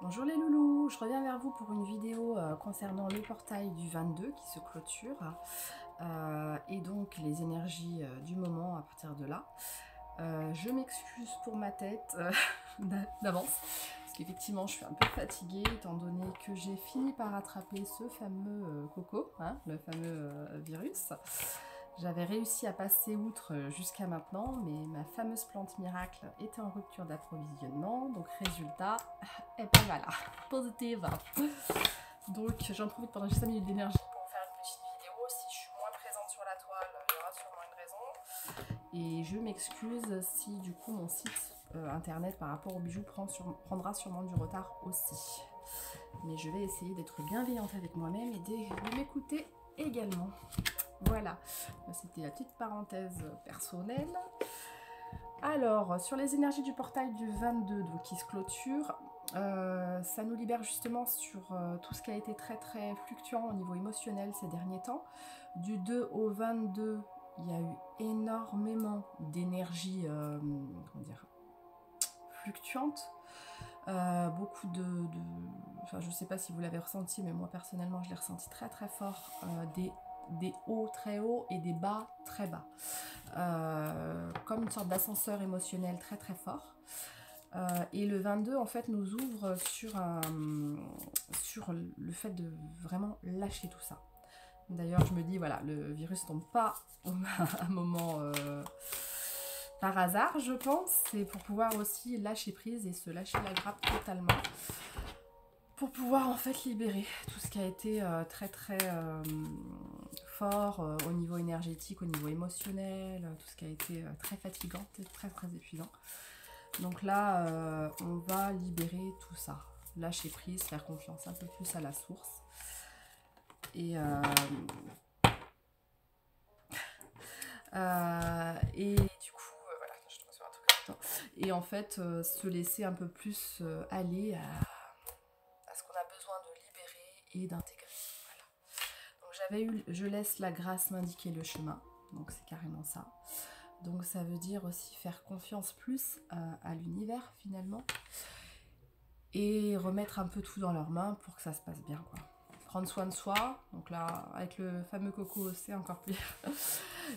Bonjour les loulous, je reviens vers vous pour une vidéo concernant le portail du 22 qui se clôture et donc les énergies du moment à partir de là. Je m'excuse pour ma tête d'avance parce qu'effectivement je suis un peu fatiguée étant donné que j'ai fini par attraper ce fameux coco, hein, le fameux virus. J'avais réussi à passer outre jusqu'à maintenant, mais ma fameuse plante miracle était en rupture d'approvisionnement, donc résultat, et ben voilà, positive. Donc j'en profite pendant juste 5 minutes d'énergie pour faire une petite vidéo. Si je suis moins présente sur la toile, il y aura sûrement une raison. Et je m'excuse si du coup mon site internet par rapport aux bijoux prendra sûrement du retard aussi. Mais je vais essayer d'être bienveillante avec moi-même et de m'écouter également. Voilà, c'était la petite parenthèse personnelle. Alors, sur les énergies du portail du 22 donc, qui se clôture, ça nous libère justement sur tout ce qui a été très très fluctuant au niveau émotionnel ces derniers temps. Du 2 au 22, il y a eu énormément d'énergie fluctuante. Beaucoup enfin, je ne sais pas si vous l'avez ressenti, mais moi personnellement je l'ai ressenti très très fort, des hauts très hauts et des bas très bas, comme une sorte d'ascenseur émotionnel très très fort. Et le 22 en fait nous ouvre sur le fait de vraiment lâcher tout ça. D'ailleurs je me dis voilà, le virus tombe pas à un moment par hasard, je pense. C'est pour pouvoir aussi lâcher prise et se lâcher la grappe totalement, pour pouvoir en fait libérer tout ce qui a été très très fort au niveau énergétique, au niveau émotionnel, tout ce qui a été très fatigant, très très épuisant. Donc là on va libérer tout ça, lâcher prise, faire confiance un peu plus à la source et du coup voilà, je tombe sur un truc en même temps. Et en fait se laisser un peu plus aller à ce qu'on a besoin de libérer et d'intégrer. Voilà. Donc j'avais eu, je laisse la grâce m'indiquer le chemin, donc c'est carrément ça. Donc ça veut dire aussi faire confiance plus à l'univers finalement et remettre un peu tout dans leurs mains pour que ça se passe bien, quoi. Prendre soin de soi, donc là avec le fameux coco c'est encore pire.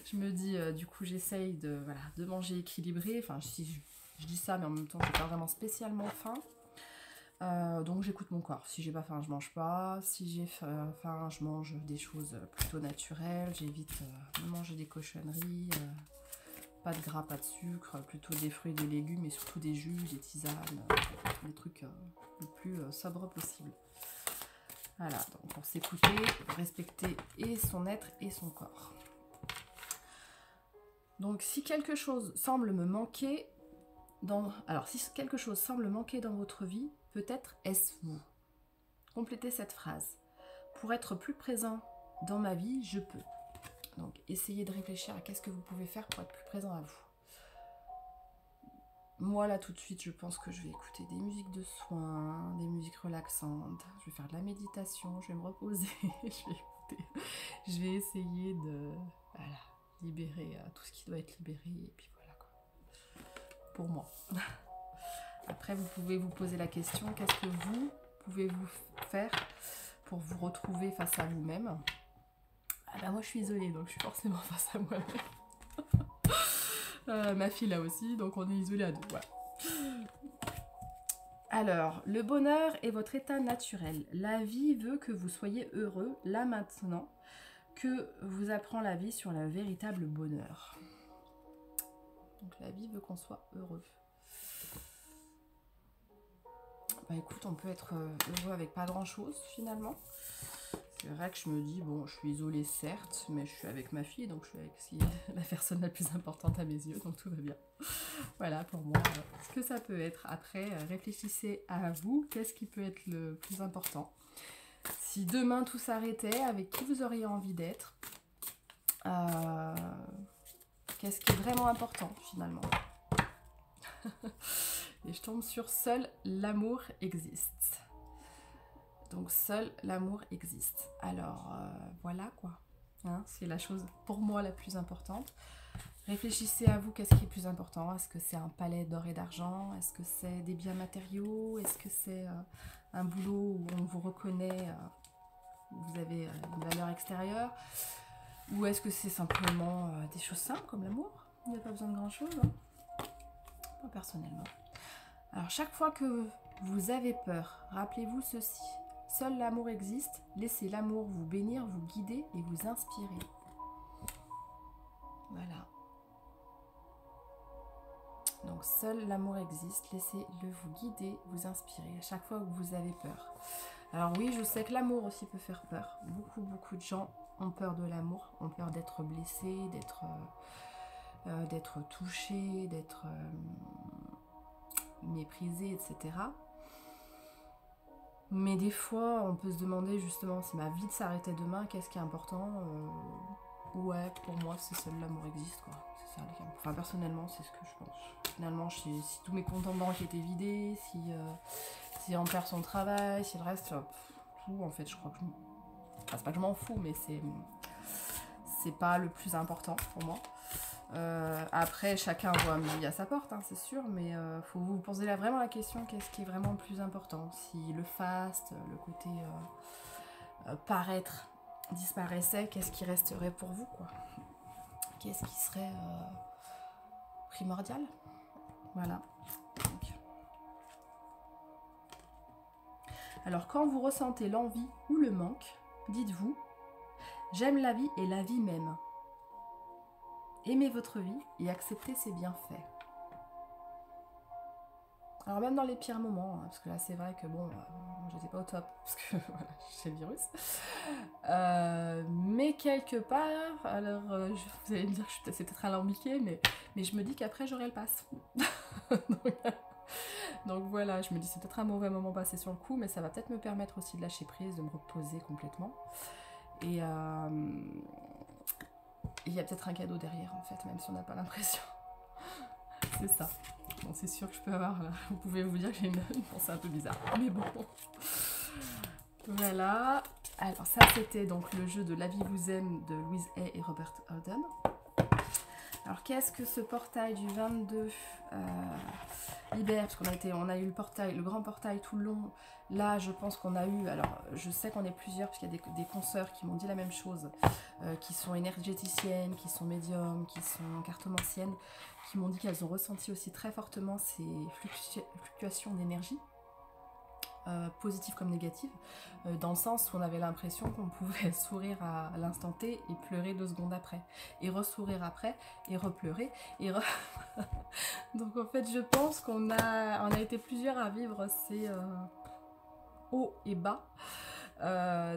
Je me dis du coup j'essaye de manger équilibré, enfin je dis ça mais en même temps j'ai pas vraiment spécialement faim. Donc j'écoute mon corps. Si j'ai pas faim, je mange pas. Si j'ai faim, je mange des choses plutôt naturelles. J'évite de manger des cochonneries. Pas de gras, pas de sucre. Plutôt des fruits, des légumes et surtout des jus, des tisanes. Des trucs le plus sobre possible. Voilà, donc pour s'écouter, respecter et son être et son corps. Donc si quelque chose semble me manquer alors si quelque chose semble manquer dans votre vie, peut-être est-ce vous. Complétez cette phrase. Pour être plus présent dans ma vie, je peux. Donc essayez de réfléchir à qu'est-ce que vous pouvez faire pour être plus présent à vous. Moi là tout de suite je pense que je vais écouter des musiques de soins, des musiques relaxantes, je vais faire de la méditation, je vais me reposer, je vais essayer de libérer tout ce qui doit être libéré et puis voilà quoi. Pour moi. Après vous pouvez vous poser la question, qu'est-ce que vous pouvez-vous faire pour vous retrouver face à vous-même? Ah bah moi je suis isolée donc je suis forcément face à moi-même. Ma fille là aussi, donc on est isolés à deux, voilà. Alors, le bonheur est votre état naturel. La vie veut que vous soyez heureux, là maintenant, que vous apprend la vie sur le véritable bonheur. Donc la vie veut qu'on soit heureux. Bah écoute, on peut être heureux avec pas grand chose finalement. C'est vrai que je me dis, bon, je suis isolée certes, mais je suis avec ma fille, donc je suis avec la personne la plus importante à mes yeux, donc tout va bien. Voilà pour moi ce que ça peut être. Après, réfléchissez à vous, qu'est-ce qui peut être le plus important. Si demain tout s'arrêtait, avec qui vous auriez envie d'être, qu'est-ce qui est vraiment important finalement. Et je tombe sur seul l'amour existe. Donc seul l'amour existe. Alors voilà quoi. Hein, c'est la chose pour moi la plus importante. Réfléchissez à vous, qu'est-ce qui est plus important? Est-ce que c'est un palais d'or et d'argent? Est-ce que c'est des biens matériaux? Est-ce que c'est un boulot où on vous reconnaît, où vous avez une valeur extérieure, ou est-ce que c'est simplement des choses simples comme l'amour? Il n'y a pas besoin de grand chose, hein. Moi, personnellement. Alors chaque fois que vous avez peur, rappelez-vous ceci. Seul l'amour existe, laissez l'amour vous bénir, vous guider et vous inspirer. Voilà. Donc seul l'amour existe, laissez-le vous guider, vous inspirer à chaque fois que vous avez peur. Alors oui, je sais que l'amour aussi peut faire peur. Beaucoup de gens ont peur de l'amour, ont peur d'être blessés, d'être touchés, d'être méprisés, etc. Mais des fois, on peut se demander justement si ma vie s'arrêtait demain, qu'est-ce qui est important? Ouais, pour moi, c'est seul l'amour existe, quoi. C'est ça, enfin, personnellement, c'est ce que je pense. Finalement, si tous mes comptes en banque étaient vidés, si on perd son travail, si le reste, tout, en fait, je crois que enfin, c'est pas que je m'en fous, mais c'est pas le plus important pour moi. Après, chacun voit midi à sa porte, hein, c'est sûr, mais faut vous poser là vraiment la question, qu'est-ce qui est vraiment le plus important? Si le faste, le côté paraître disparaissait, qu'est-ce qui resterait pour vous, quoi? Qu'est-ce qui serait primordial? Voilà. Donc. Alors, quand vous ressentez l'envie ou le manque, dites-vous « J'aime la vie et la vie m'aime ». Aimez votre vie et acceptez ses bienfaits. Alors même dans les pires moments, hein, parce que là c'est vrai que bon, j'étais pas au top, parce que voilà, j'ai le virus. Mais quelque part, alors vous allez me dire que c'est peut-être alambiqué, mais je me dis qu'après j'aurai le pass. donc voilà, je me dis c'est peut-être un mauvais moment passé sur le coup, mais ça va peut-être me permettre aussi de lâcher prise, de me reposer complètement. Et il y a peut-être un cadeau derrière en fait, même si on n'a pas l'impression. C'est ça. Bon, c'est sûr que je peux avoir... Vous pouvez vous dire que j'ai une pensée un peu bizarre. Mais bon. Voilà. Alors ça, c'était donc le jeu de La vie vous aime de Louise Hay et Robert Howden. Alors qu'est-ce que ce portail du 22 libère? Parce on a eu le grand portail tout le long. Là, je pense qu'on a eu... Alors, je sais qu'on est plusieurs, parce qu'il y a des consoeurs qui m'ont dit la même chose, qui sont énergéticiennes, qui sont médiums, qui sont cartomanciennes, qui m'ont dit qu'elles ont ressenti aussi très fortement ces fluctuations d'énergie, positives comme négatives, dans le sens où on avait l'impression qu'on pouvait sourire à l'instant T et pleurer 2 secondes après, et ressourire après, et repleurer, et Donc en fait, je pense qu'on a été plusieurs à vivre ces hauts et bas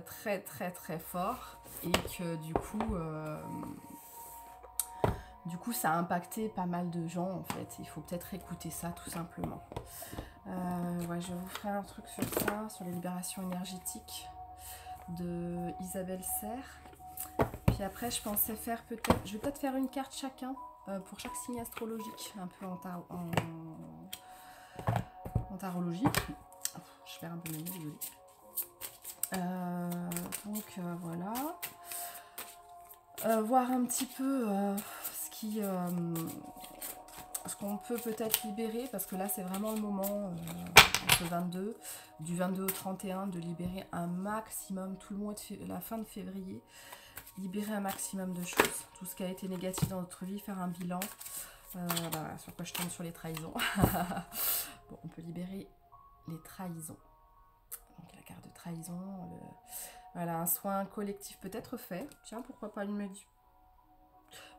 très fort, et que du coup ça a impacté pas mal de gens en fait. Il faut peut-être écouter ça tout simplement. Ouais, je vous ferai un truc sur ça, sur les libérations énergétiques de Isabelle Serre. Puis après je pensais faire je vais peut-être faire une carte chacun pour chaque signe astrologique, un peu en tarologie. Je perds un peu mes mots, désolé. Donc voilà. Voir un petit peu ce qu'on peut peut-être libérer, parce que là c'est vraiment le moment, du 22 au 31, de libérer un maximum, tout le mois de la fin de février, libérer un maximum de choses, tout ce qui a été négatif dans notre vie, faire un bilan. Voilà, sur quoi je tombe, sur les trahisons. Bon, on peut libérer les trahisons. Donc la carte de trahison, voilà, un soin collectif peut être fait. Tiens, pourquoi pas une méditation.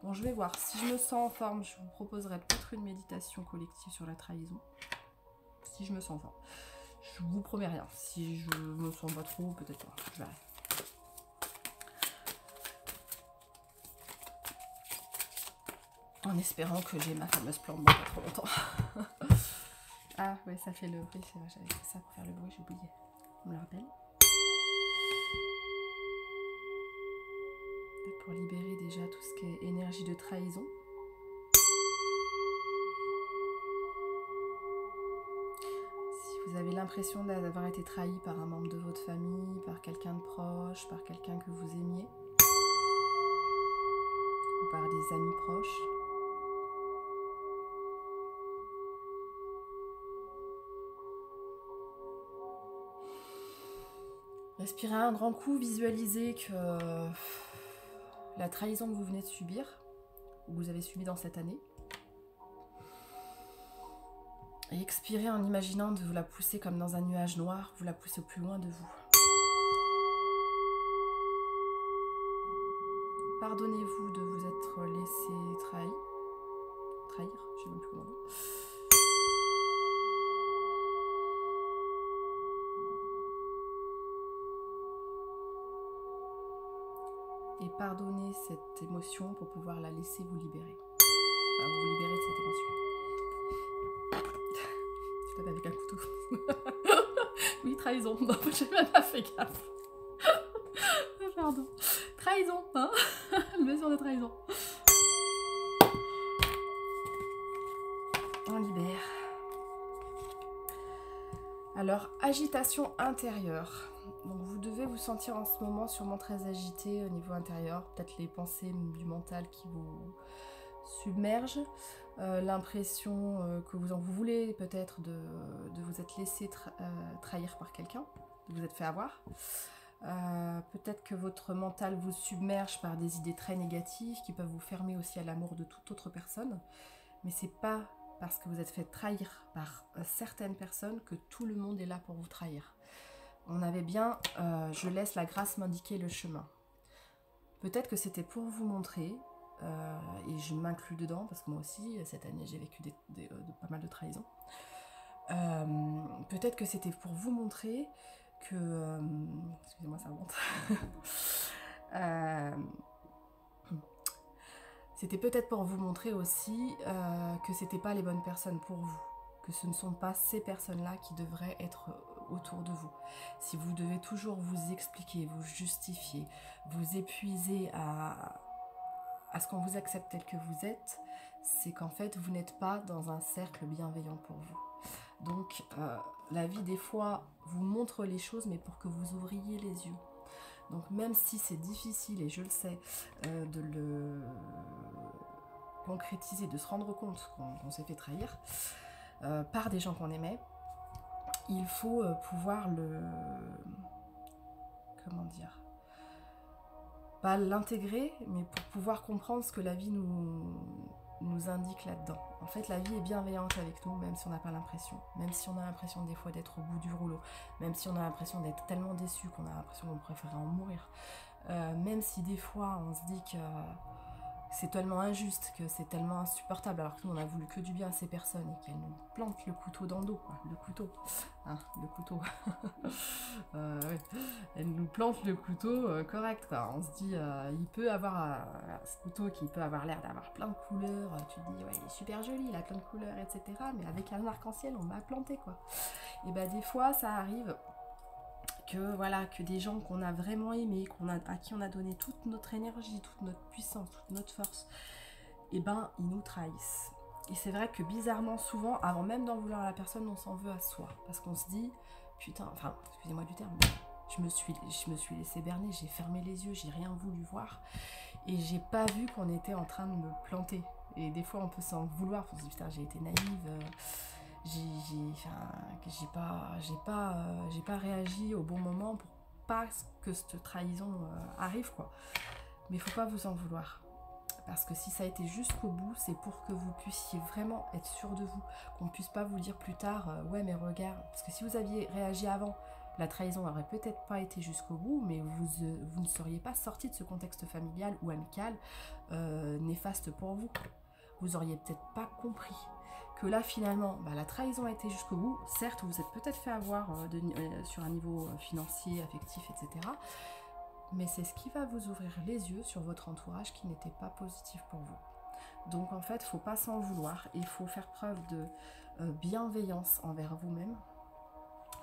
Bon, je vais voir. Si je me sens en forme, je vous proposerai peut-être une méditation collective sur la trahison. Si je me sens en forme. Je vous promets rien. Si je me sens pas trop, peut-être pas. Je verrai. En espérant que j'ai ma fameuse plante dans pas trop longtemps. Ah oui, ça fait le bruit. C'est vrai, j'avais fait ça pour faire le bruit, j'ai oublié. On me le rappelle. Pour libérer déjà tout ce qui est énergie de trahison. Si vous avez l'impression d'avoir été trahi par un membre de votre famille, par quelqu'un de proche, par quelqu'un que vous aimiez, ou par des amis proches, Respirez un grand coup, visualisez que la trahison que vous venez de subir, ou que vous avez subi dans cette année, et expirez en imaginant de vous la pousser comme dans un nuage noir, vous la poussez au plus loin de vous. Pardonnez-vous de vous être laissé trahir, je ne sais même plus comment dire. Et pardonnez cette émotion pour pouvoir la laisser vous libérer. Enfin, vous libérer de cette émotion. Je tape avec un couteau. Oui, trahison. Non, j'ai même pas fait gaffe. Pardon. Trahison, hein. Leçon de trahison. On libère. Alors, agitation intérieure. Donc vous devez vous sentir en ce moment sûrement très agité au niveau intérieur. Peut-être les pensées du mental qui vous submergent. L'impression que vous voulez peut-être de vous être laissé trahir par quelqu'un, de vous être fait avoir. Peut-être que votre mental vous submerge par des idées très négatives qui peuvent vous fermer aussi à l'amour de toute autre personne. Mais c'est pas parce que vous êtes fait trahir par certaines personnes que tout le monde est là pour vous trahir. On avait bien je laisse la grâce m'indiquer le chemin. Peut-être que c'était pour vous montrer, et je m'inclus dedans parce que moi aussi cette année j'ai vécu pas mal de trahisons. Peut-être que c'était pour vous montrer que excusez-moi, ça remonte. C'était peut-être pour vous montrer aussi que c'était pas les bonnes personnes pour vous, que ce ne sont pas ces personnes-là qui devraient être autour de vous. Si vous devez toujours vous expliquer, vous justifier, vous épuiser à ce qu'on vous accepte tel que vous êtes, c'est qu'en fait vous n'êtes pas dans un cercle bienveillant pour vous. Donc la vie des fois vous montre les choses, mais pour que vous ouvriez les yeux. Donc même si c'est difficile, et je le sais, de le concrétiser, de se rendre compte qu'on s'est fait trahir par des gens qu'on aimait, il faut pouvoir comment dire, pas l'intégrer, mais pour pouvoir comprendre ce que la vie nous indique là-dedans. En fait, la vie est bienveillante avec nous, même si on n'a pas l'impression. Même si on a l'impression des fois d'être au bout du rouleau. Même si on a l'impression d'être tellement déçu qu'on a l'impression qu'on préférerait en mourir. Même si des fois on se dit que c'est tellement injuste, que c'est tellement insupportable, alors que nous on a voulu que du bien à ces personnes et qu'elles nous plantent le couteau dans le dos, quoi. Le couteau, hein, le couteau. Ouais. Elles nous plantent le couteau correct, quoi. On se dit, il peut avoir ce couteau qui peut avoir l'air d'avoir plein de couleurs, tu te dis, ouais, il est super joli, il a plein de couleurs, etc. Mais avec un arc-en-ciel, on m'a planté, quoi. Et bah des fois, ça arrive que voilà, que des gens qu'on a vraiment aimés, à qui on a donné toute notre énergie, toute notre puissance, toute notre force, et ben ils nous trahissent. Et c'est vrai que bizarrement souvent, avant même d'en vouloir à la personne, on s'en veut à soi, parce qu'on se dit putain, enfin excusez-moi du terme, mais je me suis laissé berner, j'ai fermé les yeux, j'ai rien voulu voir, et j'ai pas vu qu'on était en train de me planter. Et des fois on peut s'en vouloir, on se dit putain, j'ai été naïve, j'ai pas réagi au bon moment pour pas que cette trahison arrive, quoi. Mais il faut pas vous en vouloir, parce que si ça a été jusqu'au bout, c'est pour que vous puissiez vraiment être sûr de vous, qu'on puisse pas vous dire plus tard ouais mais regarde, parce que si vous aviez réagi avant, la trahison aurait peut-être pas été jusqu'au bout, mais vous ne seriez pas sorti de ce contexte familial ou amical néfaste pour vous. Vous auriez peut-être pas compris que là finalement la trahison a été jusqu'au bout. Certes, vous êtes peut-être fait avoir sur un niveau financier, affectif, etc. Mais c'est ce qui va vous ouvrir les yeux sur votre entourage qui n'était pas positif pour vous. Donc en fait, il ne faut pas s'en vouloir, il faut faire preuve de bienveillance envers vous-même.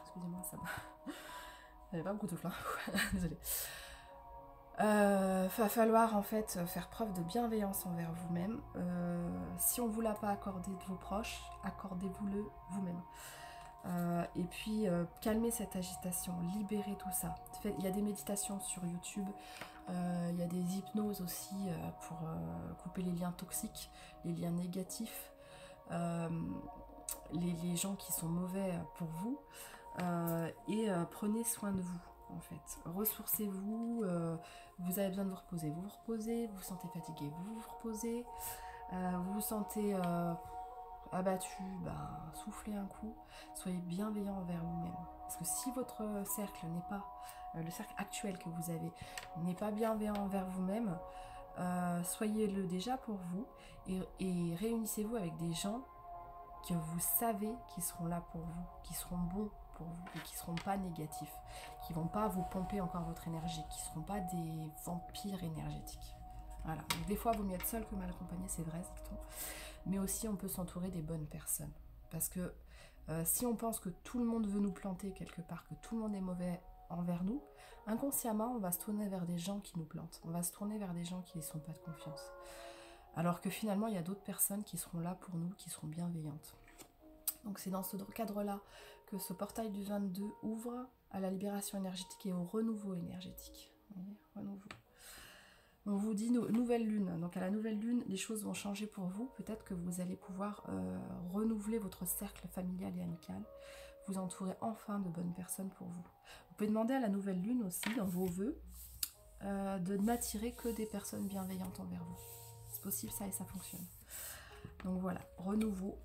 Excusez-moi, ça va. J'avais pas beaucoup de flamme. Désolée. Va falloir en fait faire preuve de bienveillance envers vous-même. Si on ne vous l'a pas accordé de vos proches, accordez-vous-le vous-même. Et puis calmer cette agitation, libérer tout ça. Il y a des méditations sur YouTube, il y a des hypnoses aussi pour couper les liens toxiques, les liens négatifs, les gens qui sont mauvais pour vous, et prenez soin de vous. en fait. Ressourcez-vous, vous avez besoin de vous reposer, vous vous reposez, vous vous sentez fatigué, vous vous reposez, vous vous sentez abattu, soufflez un coup, soyez bienveillant envers vous-même. Parce que si votre cercle n'est pas, le cercle actuel que vous avez, n'est pas bienveillant envers vous-même, soyez-le déjà pour vous et réunissez-vous avec des gens que vous savez qui seront là pour vous, qui seront bons pour vous et qui ne seront pas négatifs, qui ne vont pas vous pomper encore votre énergie, qui ne seront pas des vampires énergétiques. Voilà. Donc, des fois, il vaut mieux être seul que mal accompagné, c'est vrai, dit-on. Mais aussi, on peut s'entourer des bonnes personnes. Parce que si on pense que tout le monde veut nous planter quelque part, que tout le monde est mauvais envers nous, inconsciemment, on va se tourner vers des gens qui nous plantent. On va se tourner vers des gens qui ne sont pas de confiance. Alors que finalement, il y a d'autres personnes qui seront là pour nous, qui seront bienveillantes. Donc c'est dans ce cadre-là que ce portail du 22 ouvre à la libération énergétique et au renouveau énergétique. Vous voyez, renouveau. On vous dit nouvelle lune. Donc à la nouvelle lune, les choses vont changer pour vous. Peut-être que vous allez pouvoir renouveler votre cercle familial et amical. Vous entourer enfin de bonnes personnes pour vous. Vous pouvez demander à la nouvelle lune aussi, dans vos vœux, de n'attirer que des personnes bienveillantes envers vous. C'est possible ça et ça fonctionne. Donc voilà, renouveau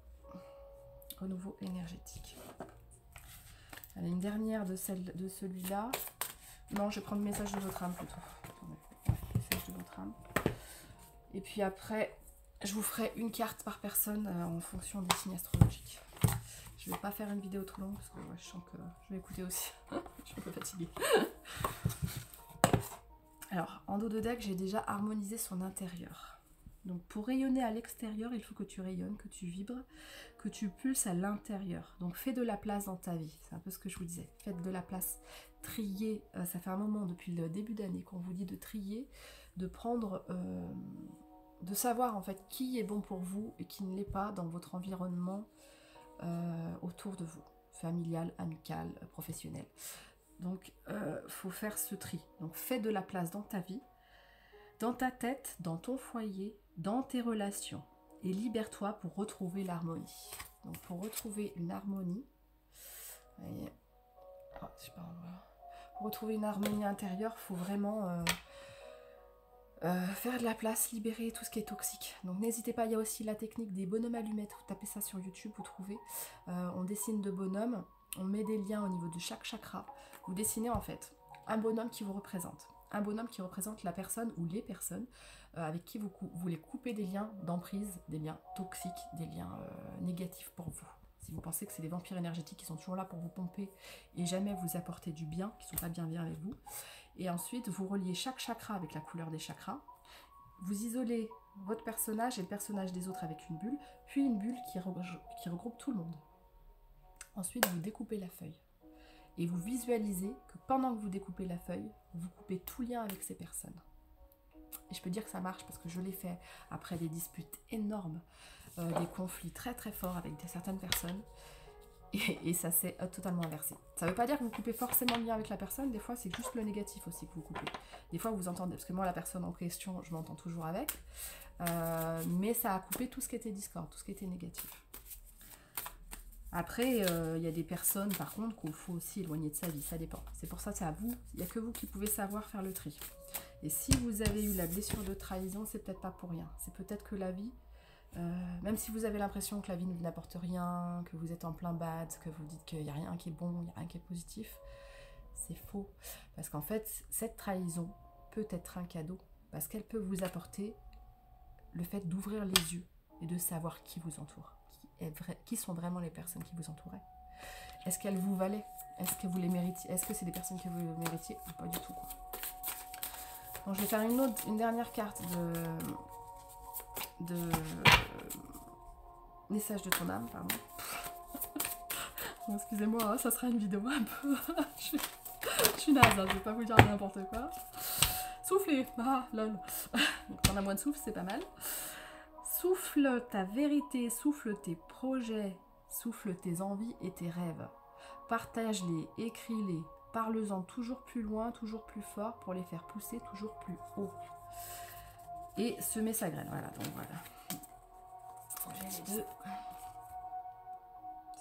énergétique. Allez, une dernière de celui-là. Non, je vais prendre le message de votre âme plutôt. Message de votre âme. Et puis après, je vous ferai une carte par personne en fonction des signes astrologiques. Je vais pas faire une vidéo trop longue parce que je sens que je vais écouter aussi. Je suis un peu fatiguée. Alors, en dos de deck, j'ai déjà harmonisé son intérieur. Donc pour rayonner à l'extérieur, il faut que tu rayonnes, que tu vibres, que tu pulses à l'intérieur. Donc fais de la place dans ta vie, c'est un peu ce que je vous disais. Faites de la place, trier, ça fait un moment depuis le début d'année qu'on vous dit de trier, de prendre, de savoir en fait qui est bon pour vous et qui ne l'est pas dans votre environnement autour de vous, familial, amical, professionnel. Donc faut faire ce tri. Donc fais de la place dans ta vie, dans ta tête, dans ton foyer, dans tes relations. Et libère-toi pour retrouver l'harmonie. Donc pour retrouver une harmonie, pour retrouver une harmonie intérieure, il faut vraiment faire de la place, libérer tout ce qui est toxique. Donc n'hésitez pas, il y a aussi la technique des bonhommes allumettes. Vous tapez ça sur YouTube, vous trouvez. On dessine de bonhommes, on met des liens au niveau de chaque chakra. Vous dessinez en fait un bonhomme qui vous représente. Un bonhomme qui représente la personne ou les personnes avec qui vous voulez couper des liens d'emprise, des liens toxiques, des liens négatifs pour vous. Si vous pensez que c'est des vampires énergétiques qui sont toujours là pour vous pomper et jamais vous apporter du bien, qui ne sont pas bienveillants avec vous. Et ensuite, vous reliez chaque chakra avec la couleur des chakras. Vous isolez votre personnage et le personnage des autres avec une bulle, puis une bulle qui regroupe tout le monde. Ensuite, vous découpez la feuille. Et vous visualisez que pendant que vous découpez la feuille, vous coupez tout lien avec ces personnes. Et je peux dire que ça marche parce que je l'ai fait après des disputes énormes, des conflits très très forts avec certaines personnes. Et ça s'est totalement inversé. Ça ne veut pas dire que vous coupez forcément le lien avec la personne, des fois c'est juste le négatif aussi que vous coupez. Des fois vous entendez, parce que moi la personne en question, je m'entends toujours avec, mais ça a coupé tout ce qui était discorde, tout ce qui était négatif. Après, il y a des personnes, par contre, qu'il faut aussi éloigner de sa vie, ça dépend. C'est pour ça que c'est à vous, il n'y a que vous qui pouvez savoir faire le tri. Et si vous avez eu la blessure de trahison, c'est peut-être pas pour rien. C'est peut-être que la vie, même si vous avez l'impression que la vie ne vous apporte rien, que vous êtes en plein bad, que vous dites qu'il n'y a rien qui est bon, il n'y a rien qui est positif, c'est faux. Parce qu'en fait, cette trahison peut être un cadeau, parce qu'elle peut vous apporter le fait d'ouvrir les yeux et de savoir qui vous entoure. Qui sont vraiment les personnes qui vous entouraient. Est-ce qu'elles vous valaient? Est-ce que vous les méritiez? Est-ce que c'est des personnes que vous méritiez ou pas du tout, quoi. Donc je vais faire une dernière carte de message de ton âme, pardon. Bon, excusez-moi, hein, ça sera une vidéo un peu... je suis naze, hein, je vais pas vous dire n'importe quoi. Soufflez, ah lol. Donc quand on a moins de souffle, c'est pas mal. Souffle ta vérité, souffle tes projets, souffle tes envies et tes rêves. Partage-les, écris-les, parle-en toujours plus loin, toujours plus fort pour les faire pousser toujours plus haut. Et semer sa graine, voilà, donc voilà. J'ai les deux.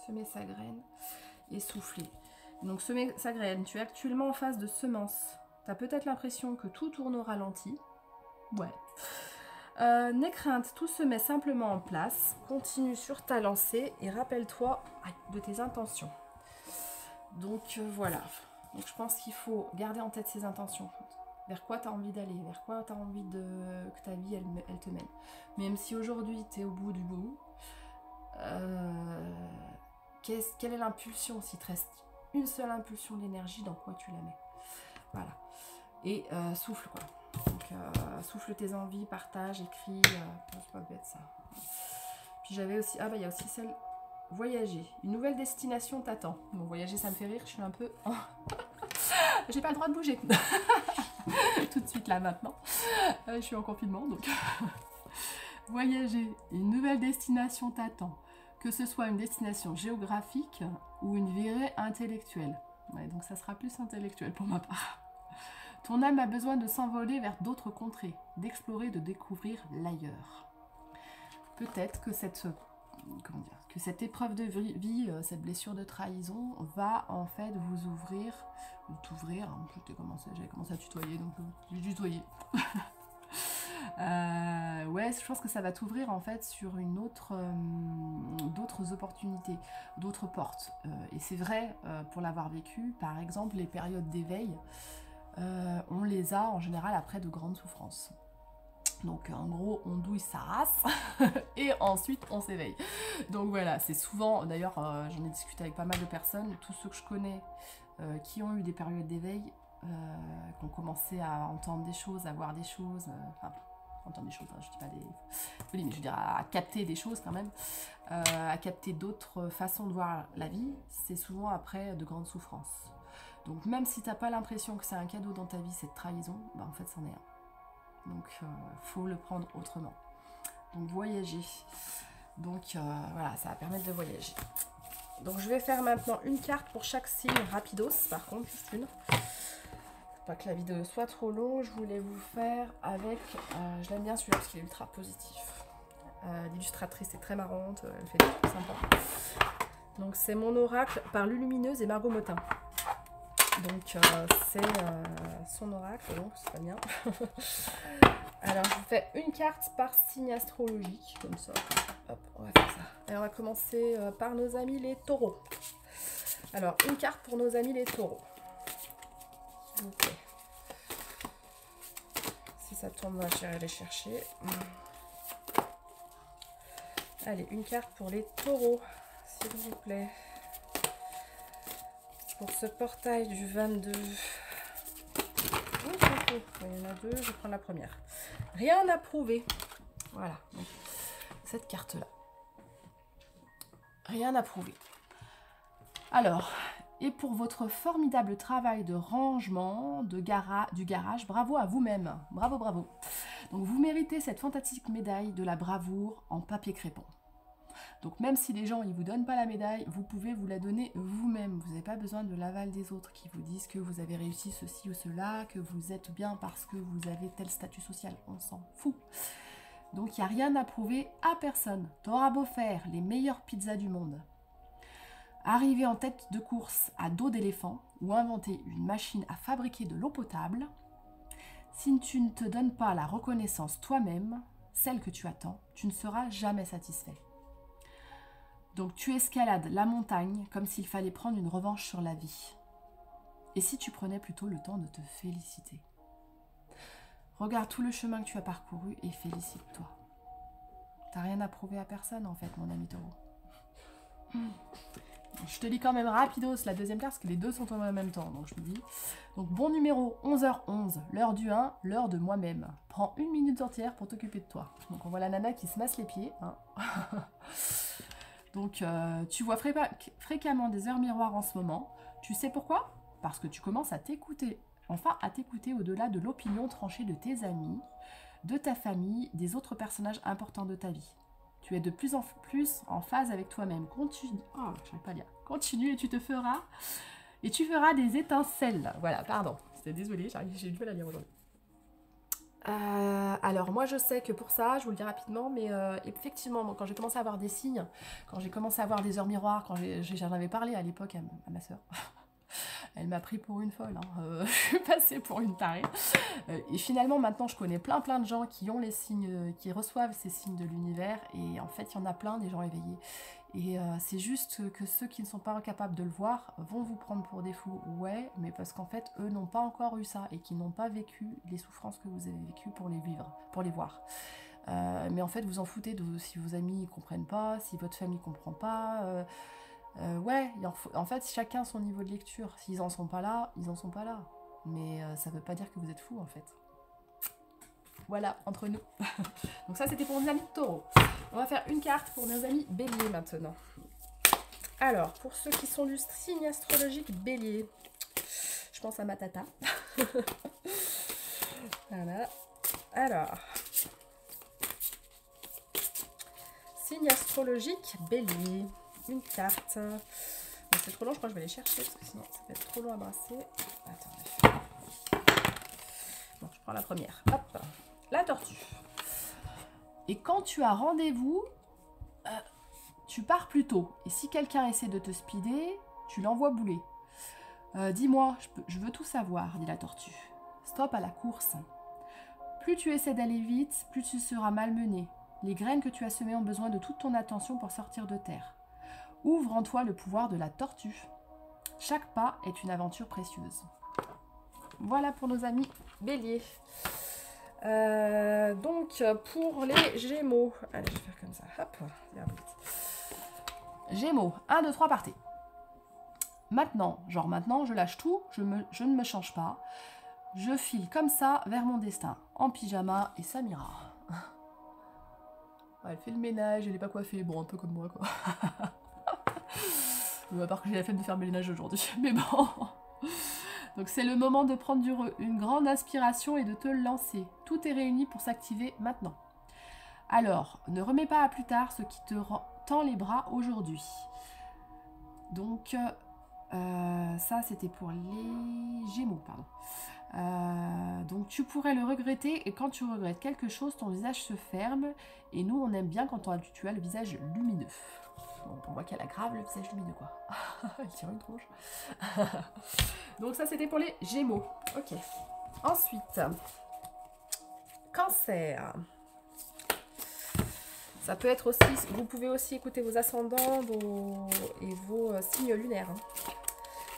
Semer sa graine et souffler. Donc semer sa graine, tu es actuellement en phase de semence. Tu as peut-être l'impression que tout tourne au ralenti. Ouais. N'aie crainte, tout se met simplement en place. Continue sur ta lancée et rappelle-toi de tes intentions. Donc voilà. Donc je pense qu'il faut garder en tête ses intentions. Vers quoi tu as envie d'aller, vers quoi tu as envie que ta vie elle te mène. Même si aujourd'hui tu es au bout du bout, quelle est l'impulsion? S'il te reste une seule impulsion d'énergie, dans quoi tu la mets? Voilà. Et souffle quoi. Donc souffle tes envies, partage, écris. C'est pas bête ça. Puis j'avais aussi. Ah bah il y a aussi celle. Voyager. Une nouvelle destination t'attend. Bon, voyager ça me fait rire, je suis un peu. J'ai pas le droit de bouger. Tout de suite là maintenant. Je suis en confinement donc. Voyager. Une nouvelle destination t'attend. Que ce soit une destination géographique ou une virée intellectuelle. Ouais, donc ça sera plus intellectuel pour ma part. Ton âme a besoin de s'envoler vers d'autres contrées, d'explorer, de découvrir l'ailleurs. Peut-être que cette épreuve de vie, cette blessure de trahison, va en fait vous ouvrir, ou t'ouvrir, hein, j'avais commencé à tutoyer, donc je vais tutoyer. Ouais, je pense que ça va t'ouvrir en fait sur une autre, d'autres opportunités, d'autres portes. Et c'est vrai, pour l'avoir vécu, par exemple, les périodes d'éveil, on les a en général après de grandes souffrances. Donc en gros, on douille sa race et ensuite on s'éveille. Donc voilà, c'est souvent, d'ailleurs j'en ai discuté avec pas mal de personnes, tous ceux que je connais qui ont eu des périodes d'éveil, qui ont commencé à entendre des choses, à voir des choses, enfin entendre des choses, hein, je dis pas des folies, mais je veux dire à capter des choses quand même, à capter d'autres façons de voir la vie, c'est souvent après de grandes souffrances. Donc même si t'as pas l'impression que c'est un cadeau dans ta vie, cette trahison, bah en fait c'en est un. Donc faut le prendre autrement. Donc voyager. Donc voilà, ça va permettre de voyager. Donc je vais faire maintenant une carte pour chaque signe rapidos, par contre, juste une. Faut pas que la vidéo soit trop longue, je voulais vous faire avec, je l'aime bien celui-là parce qu'il est ultra positif. L'illustratrice est très marrante, elle fait des trucs sympas. Donc c'est mon oracle par Lulumineuse et Margot Motin. Donc c'est son oracle, donc c'est pas bien. Alors je vous fais une carte par signe astrologique, comme ça. Hop, on va faire ça. Et on va commencer par nos amis les taureaux. Alors une carte pour nos amis les taureaux. Ok. Si ça tombe, j'irai les chercher. Allez, une carte pour les taureaux, s'il vous plaît. Pour ce portail du 22. Il y en a deux, je prends la première. Rien à prouver. Voilà, donc, cette carte-là. Rien à prouver. Alors, et pour votre formidable travail de rangement du garage, bravo à vous-même. Bravo, bravo. Donc, vous méritez cette fantastique médaille de la bravoure en papier crépon. Donc même si les gens ne vous donnent pas la médaille, vous pouvez vous la donner vous-même. Vous n'avez pas besoin de l'aval des autres qui vous disent que vous avez réussi ceci ou cela, que vous êtes bien parce que vous avez tel statut social. On s'en fout. Donc il n'y a rien à prouver à personne. T'auras beau faire les meilleures pizzas du monde, arriver en tête de course à dos d'éléphant ou inventer une machine à fabriquer de l'eau potable, si tu ne te donnes pas la reconnaissance toi-même, celle que tu attends, tu ne seras jamais satisfait. Donc tu escalades la montagne comme s'il fallait prendre une revanche sur la vie. Et si tu prenais plutôt le temps de te féliciter? Regarde tout le chemin que tu as parcouru et félicite-toi. T'as rien à prouver à personne en fait, mon ami taureau. Je te lis quand même rapidos la deuxième carte, parce que les deux sont en même temps, donc je te dis. Donc bon numéro 11h11, l'heure du 1, l'heure de moi-même. Prends une minute entière pour t'occuper de toi. Donc on voit la nana qui se masse les pieds. Hein. Donc tu vois fréquemment des heures miroirs en ce moment. Tu sais pourquoi? Parce que tu commences à t'écouter. Enfin, à t'écouter au-delà de l'opinion tranchée de tes amis, de ta famille, des autres personnages importants de ta vie. Tu es de plus en plus en phase avec toi-même. Continue. Oh, je n'arrive pas à lire. Continue et tu feras des étincelles. Voilà, pardon. Désolée, j'ai du mal à lire aujourd'hui. Alors moi je sais que pour ça, je vous le dis rapidement, mais effectivement, quand j'ai commencé à avoir des signes, quand j'ai commencé à avoir des heures miroirs, quand j'en avais parlé à l'époque à ma soeur, Elle m'a pris pour une folle, hein. Je suis passée pour une tarée. Et finalement, maintenant, je connais plein de gens qui ont les signes, qui reçoivent ces signes de l'univers. Et en fait, il y en a plein des gens éveillés. Et c'est juste que ceux qui ne sont pas capables de le voir vont vous prendre pour des fous. Ouais, mais parce qu'en fait, eux n'ont pas encore eu ça et qui n'ont pas vécu les souffrances que vous avez vécues pour les vivre, pour les voir. Mais en fait, vous en foutez de si vos amis ne comprennent pas, si votre famille ne comprend pas. Ouais, en fait, chacun son niveau de lecture. S'ils n'en sont pas là, ils n'en sont pas là. Mais ça ne veut pas dire que vous êtes fou, en fait. Voilà, entre nous. Donc ça, c'était pour nos amis taureaux. On va faire une carte pour nos amis béliers maintenant. Alors, pour ceux qui sont du signe astrologique bélier, je pense à ma tata. Voilà. Alors, signe astrologique bélier. Une carte. Bon, c'est trop long, je crois que je vais les chercher parce que sinon ça va être trop long à brasser. Attendez. Bon, je prends la première. Hop, la tortue. Et quand tu as rendez-vous, tu pars plus tôt. Et si quelqu'un essaie de te speeder, tu l'envoies bouler. Dis-moi, je veux tout savoir, dit la tortue. Stop à la course. Plus tu essaies d'aller vite, plus tu seras malmené. Les graines que tu as semées ont besoin de toute ton attention pour sortir de terre. Ouvre en toi le pouvoir de la tortue. Chaque pas est une aventure précieuse. Voilà pour nos amis béliers. Donc, pour les gémeaux. Allez, je vais faire comme ça. Hop, Gémeaux, 1, 2, 3, partez. Maintenant, je lâche tout, je ne me change pas. Je file comme ça vers mon destin, en pyjama et Samira. Elle fait le ménage, elle n'est pas coiffée, bon, un peu comme moi, quoi. À part que j'ai la flemme de faire le ménage aujourd'hui, mais bon. Donc c'est le moment de prendre une grande inspiration et de te lancer. Tout est réuni pour s'activer maintenant. Alors, ne remets pas à plus tard ce qui te tend les bras aujourd'hui. Donc, ça c'était pour les Gémeaux, pardon. Donc tu pourrais le regretter et quand tu regrettes quelque chose, ton visage se ferme et nous on aime bien quand tu as le visage lumineux. Donc on voit qu'elle a grave le visage lumineux quoi. Elle tire une tronche. Donc ça c'était pour les Gémeaux. Ok. Ensuite, Cancer. Ça peut être aussi, vous pouvez aussi écouter vos ascendants et vos signes lunaires.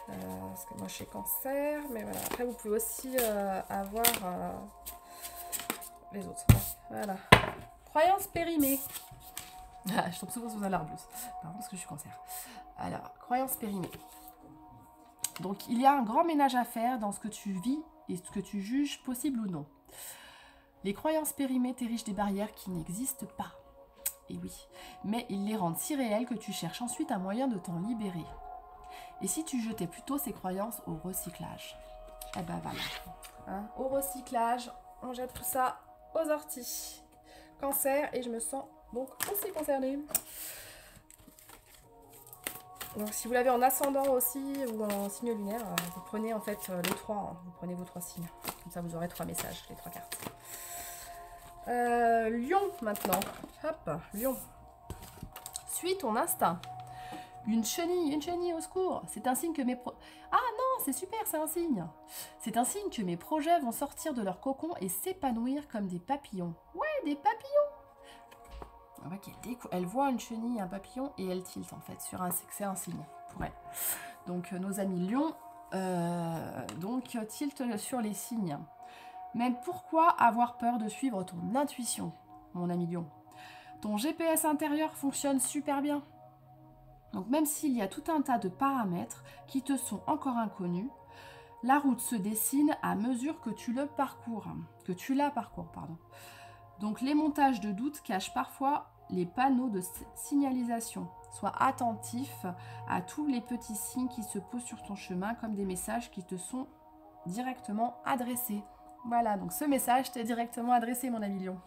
Parce que moi je suis Cancer, mais voilà. Après vous pouvez aussi avoir les autres. Voilà. Croyance périmée. Ah, je tombe souvent sous un arbre plus. Pardon, parce que je suis Cancer. Alors, croyance périmée. Donc il y a un grand ménage à faire dans ce que tu vis et ce que tu juges possible ou non. Les croyances périmées t'érigent des barrières qui n'existent pas. Et oui, mais ils les rendent si réels que tu cherches ensuite un moyen de t'en libérer. Et si tu jetais plutôt ces croyances au recyclage? Eh ben voilà. Hein, au recyclage, on jette tout ça aux orties. Cancer, et je me sens donc aussi concernée. Donc si vous l'avez en ascendant aussi ou en signe lunaire, vous prenez en fait les trois. Hein, vous prenez vos 3 signes. Comme ça vous aurez 3 messages, les 3 cartes. Lion maintenant. Hop, Lion. Suis ton instinct. Une chenille au secours. C'est un signe que mes Ah non, c'est super, c'est un signe. C'est un signe que mes projets vont sortir de leur cocon et s'épanouir comme des papillons. Ouais, des papillons. On voit qu'elle voit une chenille, un papillon et elle tilte en fait sur c'est un signe pour elle. Donc nos amis lions, tilt sur les signes. Mais pourquoi avoir peur de suivre ton intuition, mon ami lion? Ton GPS intérieur fonctionne super bien. Donc même s'il y a tout un tas de paramètres qui te sont encore inconnus, la route se dessine à mesure que tu la parcours. Donc les montages de doute cachent parfois les panneaux de signalisation. Sois attentif à tous les petits signes qui se posent sur ton chemin comme des messages qui te sont directement adressés. Voilà, donc ce message t'est directement adressé, mon ami lion.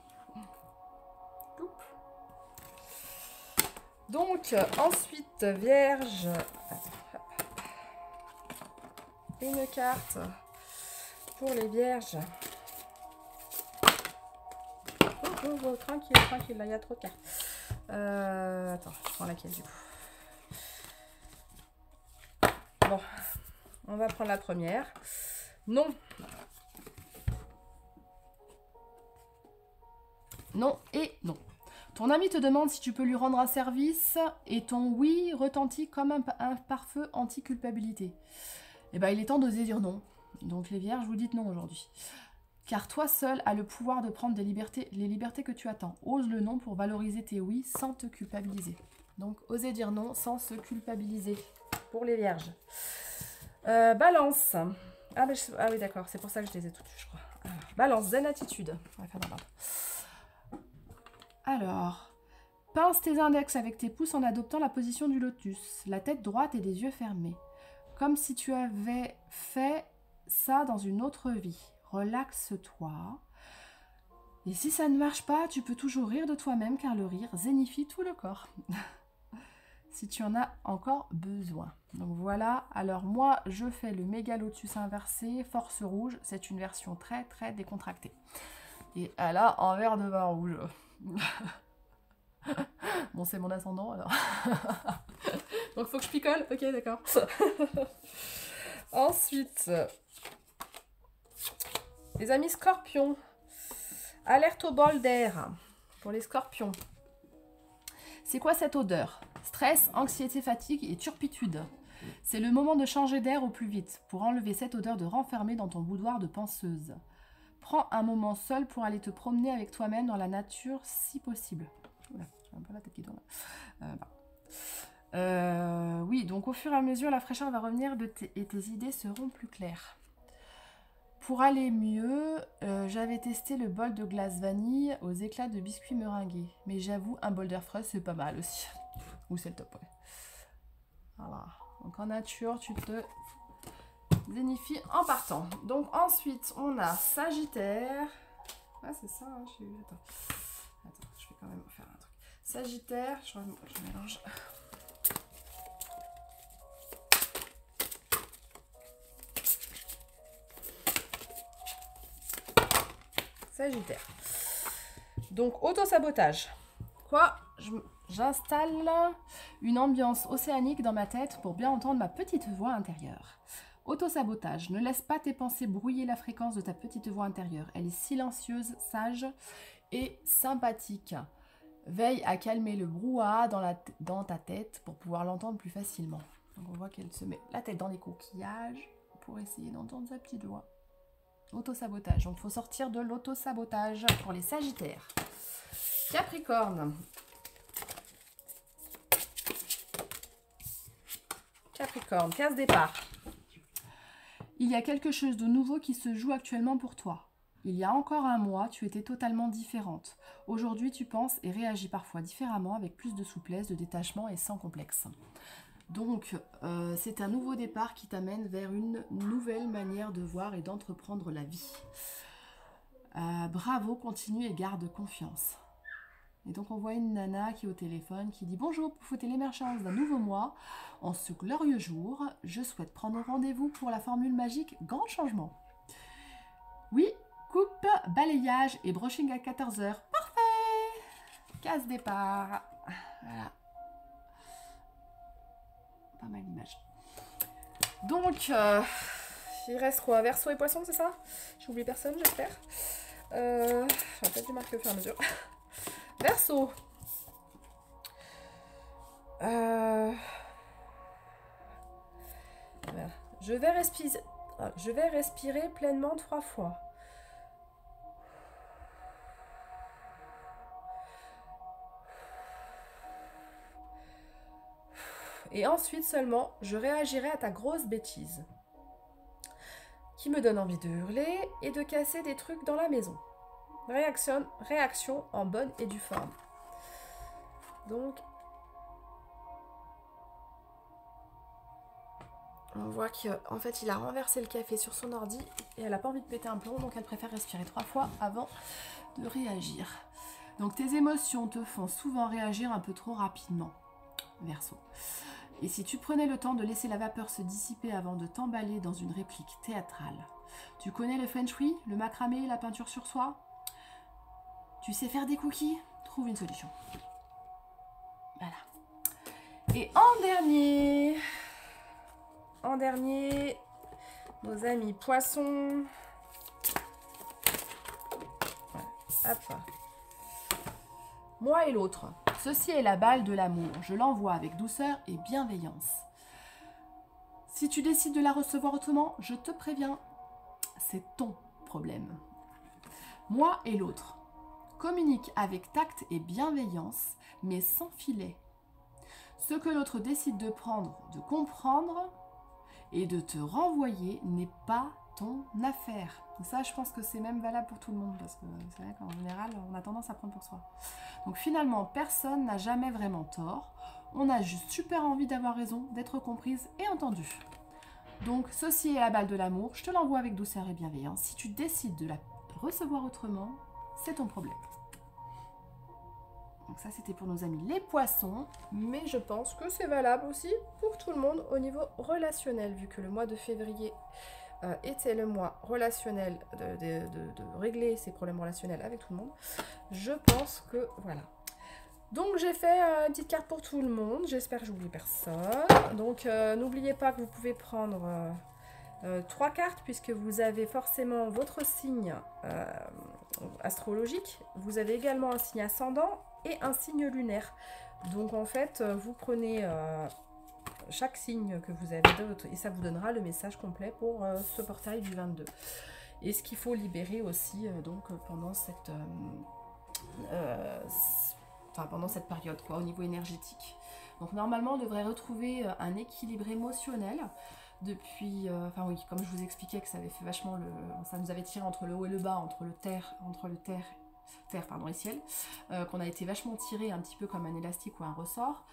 Donc, ensuite, Vierge. Attends, une carte pour les Vierges. Oh, tranquille, là, il y a trop de cartes. Attends, je prends laquelle du coup. Bon, On va prendre la première. Non. Non et non. Ton ami te demande si tu peux lui rendre un service et ton oui retentit comme un pare-feu anti-culpabilité. Eh bien, il est temps d'oser dire non. Donc les vierges, vous dites non aujourd'hui. Car toi seul as le pouvoir de prendre les libertés que tu attends. Ose le non pour valoriser tes oui sans te culpabiliser. Donc, osez dire non sans se culpabiliser pour les vierges. Balance. Ah oui, d'accord, c'est pour ça que je les ai toutes, je crois. Alors, balance, zen attitude. On va faire dans l'ordre. Alors, pince tes index avec tes pouces en adoptant la position du lotus, la tête droite et les yeux fermés. Comme si tu avais fait ça dans une autre vie. Relaxe-toi. Et si ça ne marche pas, tu peux toujours rire de toi-même car le rire zénifie tout le corps. Si tu en as encore besoin. Donc voilà, alors moi je fais le méga lotus inversé, force rouge, c'est une version très très décontractée. Et elle a un verre de vin rouge. Bon, c'est mon ascendant alors. Donc faut que je picole, ok d'accord. Ensuite, les amis scorpions, alerte au bol d'air pour les scorpions. C'est quoi cette odeur? Stress, anxiété, fatigue et turpitude. C'est le moment de changer d'air au plus vite pour enlever cette odeur de renfermer dans ton boudoir de penseuse. Prends un moment seul pour aller te promener avec toi-même dans la nature si possible. Oula, j'ai un peu la tête qui tourne. Oui, donc au fur et à mesure, la fraîcheur va revenir et tes idées seront plus claires. Pour aller mieux, j'avais testé le bol de glace vanille aux éclats de biscuits meringués. Mais j'avoue, un bol d'air frais, c'est pas mal aussi. Ou c'est le top, ouais. Voilà. Donc en nature, tu te zénifies en partant. Donc ensuite, on a Sagittaire. Ah, c'est ça, hein, Attends, je vais quand même faire un truc. Sagittaire, je mélange. Sagittaire. Donc, auto-sabotage. Quoi? J'installe une ambiance océanique dans ma tête pour bien entendre ma petite voix intérieure. Auto-sabotage. Ne laisse pas tes pensées brouiller la fréquence de ta petite voix intérieure. Elle est silencieuse, sage et sympathique. Veille à calmer le brouhaha dans ta tête pour pouvoir l'entendre plus facilement. Donc, on voit qu'elle se met la tête dans les coquillages pour essayer d'entendre sa petite voix. Auto-sabotage. Donc, il faut sortir de l'auto-sabotage pour les Sagittaires. Capricorne. Capricorne, case départ. Il y a quelque chose de nouveau qui se joue actuellement pour toi. Il y a encore un mois, tu étais totalement différente. Aujourd'hui, tu penses et réagis parfois différemment avec plus de souplesse, de détachement et sans complexe. Donc, c'est un nouveau départ qui t'amène vers une nouvelle manière de voir et d'entreprendre la vie. Bravo, continue et garde confiance. Et donc, on voit une nana qui est au téléphone qui dit « Bonjour, pour fêter l'émergence d'un nouveau mois, en ce glorieux jour, je souhaite prendre rendez-vous pour la formule magique Grand Changement. » Oui, coupe, balayage et brushing à 14h. Parfait! Case départ. Voilà. Pas mal d'image. Donc, il reste quoi? Verseau et Poisson, c'est ça? J'ai oublié personne, j'espère. J'aurais peut-être dû marquer au fur et à mesure. Verseau. Voilà. Je vais respirer pleinement 3 fois. Et ensuite seulement, je réagirai à ta grosse bêtise qui me donne envie de hurler et de casser des trucs dans la maison. Réaction en bonne et due forme. Donc, on voit qu'en fait, il a renversé le café sur son ordi et elle n'a pas envie de péter un plomb, donc elle préfère respirer 3 fois avant de réagir. Donc, tes émotions te font souvent réagir un peu trop rapidement, Verseau. Et si tu prenais le temps de laisser la vapeur se dissiper avant de t'emballer dans une réplique théâtrale. Tu connais le feng shui, le macramé, la peinture sur soie? Tu sais faire des cookies? Trouve une solution. Voilà. Et en dernier, nos amis poissons. Hop. Moi et l'autre. Ceci est la balle de l'amour. Je l'envoie avec douceur et bienveillance. Si tu décides de la recevoir autrement, je te préviens, c'est ton problème. Moi et l'autre. Communique avec tact et bienveillance, mais sans filet. Ce que l'autre décide de prendre, de comprendre et de te renvoyer n'est pas ton affaire. Et ça, je pense que c'est même valable pour tout le monde, parce que c'est vrai qu'en général, on a tendance à prendre pour soi. Donc finalement, personne n'a jamais vraiment tort. On a juste super envie d'avoir raison, d'être comprise et entendue. Donc ceci est la balle de l'amour. Je te l'envoie avec douceur et bienveillance. Si tu décides de la recevoir autrement, c'est ton problème. Donc ça, c'était pour nos amis les poissons. Mais je pense que c'est valable aussi pour tout le monde au niveau relationnel, vu que le mois de février était le mois relationnel, de régler ses problèmes relationnels avec tout le monde. Je pense que voilà. Donc j'ai fait une petite carte pour tout le monde. J'espère que j'oublie personne. Donc n'oubliez pas que vous pouvez prendre 3 cartes, puisque vous avez forcément votre signe astrologique. Vous avez également un signe ascendant et un signe lunaire. Donc en fait, vous prenez chaque signe que vous avez et ça vous donnera le message complet pour ce portail du 22. Et ce qu'il faut libérer aussi pendant cette pendant cette période, quoi, au niveau énergétique. Donc normalement, on devrait retrouver un équilibre émotionnel depuis, oui, comme je vous expliquais que ça avait fait vachement ça nous avait tiré entre le haut et le bas, entre le terre et ciel, qu'on a été vachement tiré un petit peu comme un élastique ou un ressort.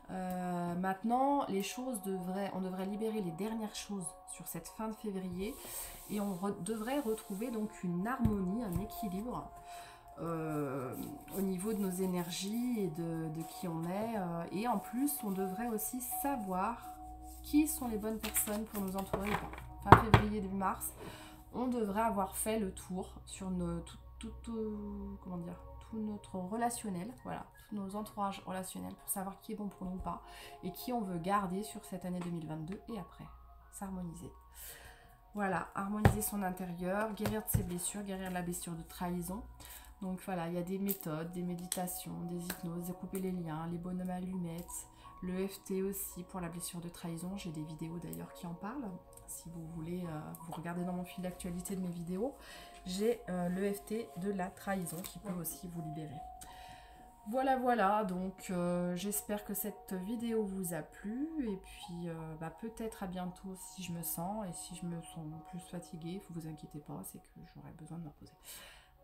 Maintenant, on devrait libérer les dernières choses sur cette fin de février et on devrait retrouver donc une harmonie, un équilibre au niveau de nos énergies et de qui on est. Et en plus, on devrait aussi savoir qui sont les bonnes personnes pour nous entourer. Fin février, début mars, on devrait avoir fait le tour sur tout notre relationnel, voilà, tous nos entourages relationnels pour savoir qui est bon pour nous ou pas et qui on veut garder sur cette année 2022 et après, s'harmoniser. Voilà, harmoniser son intérieur, guérir de ses blessures, guérir de la blessure de trahison. Donc voilà, il y a des méthodes, des méditations, des hypnoses, de couper les liens, les bonhommes allumettes, le FT aussi pour la blessure de trahison. J'ai des vidéos d'ailleurs qui en parlent. Si vous voulez, vous regardez dans mon fil d'actualité de mes vidéos, j'ai le FT de la trahison qui peut aussi vous libérer. Voilà, donc j'espère que cette vidéo vous a plu et puis peut-être à bientôt si je me sens, et si je me sens plus fatiguée, vous inquiétez pas, c'est que j'aurai besoin de me reposer.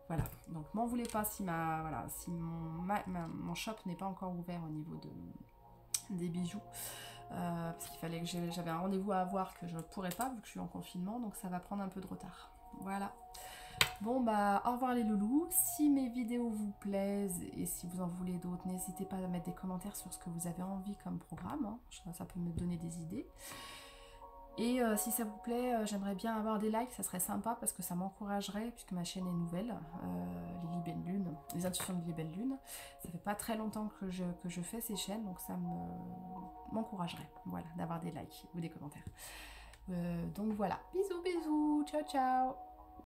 Voilà, donc m'en voulez pas si mon shop n'est pas encore ouvert au niveau des bijoux, parce qu'il fallait que j'avais un rendez-vous à avoir que je ne pourrais pas vu que je suis en confinement, donc ça va prendre un peu de retard. Voilà. Bon au revoir les loulous. Si mes vidéos vous plaisent et si vous en voulez d'autres, n'hésitez pas à mettre des commentaires sur ce que vous avez envie comme programme, hein. Ça peut me donner des idées. Et si ça vous plaît, j'aimerais bien avoir des likes, ça serait sympa parce que ça m'encouragerait, puisque ma chaîne est nouvelle, les intuitions de Libelle Lune. Ça fait pas très longtemps que je fais ces chaînes, donc ça m'encouragerait, voilà, d'avoir des likes ou des commentaires. Donc voilà, bisous, ciao, ciao.